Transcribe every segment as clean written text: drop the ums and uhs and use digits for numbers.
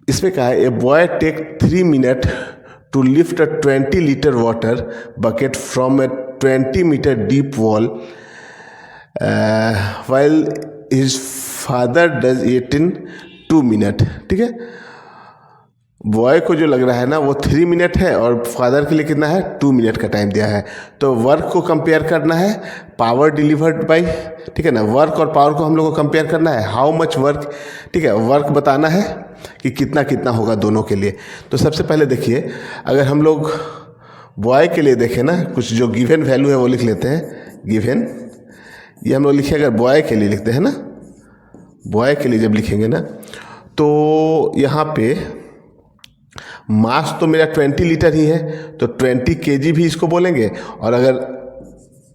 इसमें कहा है a boy take 3 minute to lift a 20 litre water bucket from a 20 metre deep well while his father does it in 2 minute. ठीक है, boy को जो लग रहा है ना वो 3 मिनट है और फादर के लिए कितना है 2 मिनट का टाइम दिया है। तो वर्क को कंपेयर करना है पावर डिलीवर्ड बाय, ठीक है ना, वर्क और पावर को हम लोग को कंपेयर करना है हाउ मच वर्क। ठीक है, वर्क बताना है कि कितना कितना होगा दोनों के लिए। तो सबसे पहले देखिए, अगर हम लोग बॉय के लिए देखें ना, कुछ जो गिवन वैल्यू है वो लिख लेते हैं। गिवन ये हम लोग लिखे, अगर बॉय के लिए लिखते हैं ना, बॉय के लिए जब लिखेंगे ना तो यहाँ पे मास तो मेरा 20 लीटर ही है, तो 20 kg भी इसको बोलेंगे। और अगर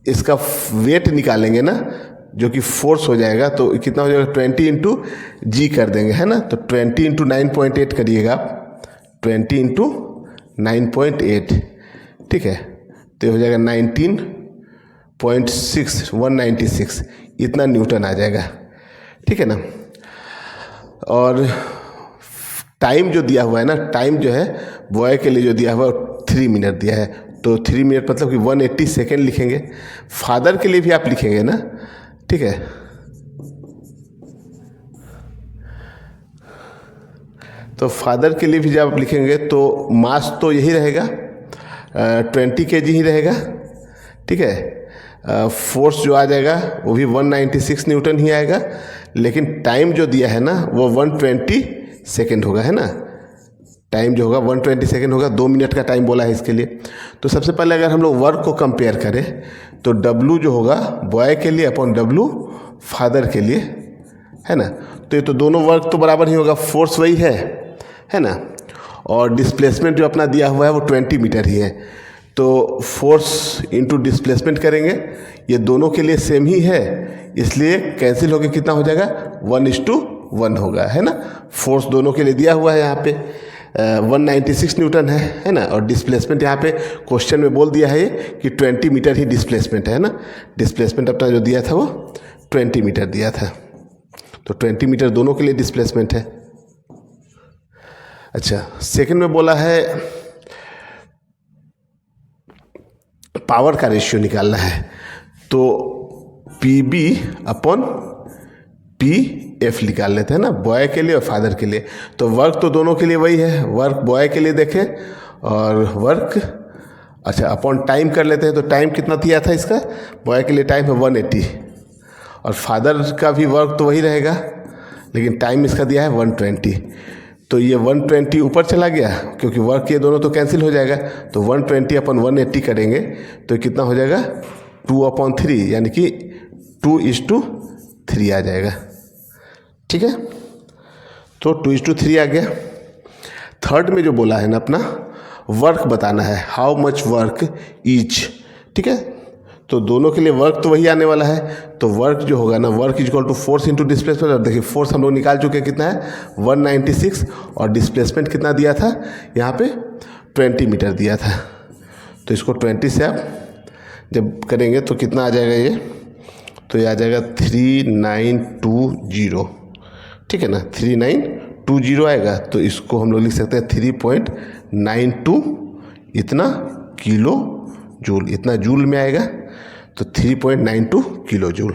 इसका वेट निकालेंगे ना, जो कि फोर्स हो जाएगा, तो कितना हो जाएगा 20 इंटू जी कर देंगे, है ना। तो 20 इंटू 9.8 करिएगा आप, 20 इंटू 9.8, ठीक है, तो हो जाएगा 196 इतना न्यूटन आ जाएगा। ठीक है ना। और टाइम जो दिया हुआ है ना, टाइम जो है बॉय के लिए जो दिया हुआ है 3 मिनट दिया है, तो 3 मिनट मतलब कि 180 सेकेंड लिखेंगे। फादर के लिए भी आप लिखेंगे ना, ठीक है, तो फादर के लिए भी जब आप लिखेंगे तो मास तो यही रहेगा 20 kg ही रहेगा। ठीक है, फोर्स जो आ जाएगा वो भी 196 न्यूटन ही आएगा, लेकिन टाइम जो दिया है ना वो 120 सेकेंड होगा, है ना। टाइम जो होगा 120 सेकेंड होगा, 2 मिनट का टाइम बोला है इसके लिए। तो सबसे पहले अगर हम लोग वर्क को कंपेयर करें तो W जो होगा बॉय के लिए अपॉन W फादर के लिए, है ना। तो ये तो दोनों वर्क तो बराबर ही होगा, फोर्स वही है ना। और डिस्प्लेसमेंट जो अपना दिया हुआ है वो 20 मीटर ही है, तो फोर्स इंटू डिस्प्लेसमेंट करेंगे, ये दोनों के लिए सेम ही है, इसलिए कैंसिल होकर कितना हो जाएगा 1:1 होगा, है ना। फोर्स दोनों के लिए दिया हुआ है यहाँ पे 196 न्यूटन है ना। और डिस्प्लेसमेंट यहाँ पे क्वेश्चन में बोल दिया है ये कि 20 मीटर ही डिस्प्लेसमेंट है ना। डिस्प्लेसमेंट अपना जो दिया था वो 20 मीटर दिया था, तो 20 मीटर दोनों के लिए डिस्प्लेसमेंट है। अच्छा, सेकंड में बोला है पावर का रेशियो निकालना है, तो PB अपॉन PF निकाल लेते हैं ना, बॉय के लिए और फादर के लिए। तो वर्क तो दोनों के लिए वही है, वर्क बॉय के लिए देखें और वर्क, अच्छा, अपॉन टाइम कर लेते हैं। तो टाइम कितना दिया था इसका, बॉय के लिए टाइम है 180 और फादर का भी वर्क तो वही रहेगा, लेकिन टाइम इसका दिया है 120। तो ये 120 ऊपर चला गया क्योंकि वर्क ये दोनों तो कैंसिल हो जाएगा, तो 120 अपॉन 180 करेंगे तो कितना हो जाएगा 2/3, यानी कि 2:3 आ जाएगा। ठीक है, तो 2:3 आ गया। थर्ड में जो बोला है ना अपना वर्क बताना है, हाउ मच वर्क ईच। ठीक है, तो दोनों के लिए वर्क तो वही आने वाला है, तो वर्क जो होगा ना, work is equal to force into displacement. देखिए फोर्स हम लोग निकाल चुके हैं, कितना है 196, और डिस्प्लेसमेंट कितना दिया था यहाँ पे 20 मीटर दिया था। तो इसको 20 से आप जब करेंगे तो कितना आ जाएगा ये, तो ये आ जाएगा 3920। ठीक है ना, 3920 आएगा। तो इसको हम लोग लिख सकते हैं 3.92 इतना किलो जूल, इतना जूल में आएगा, तो 3.92 किलो जूल।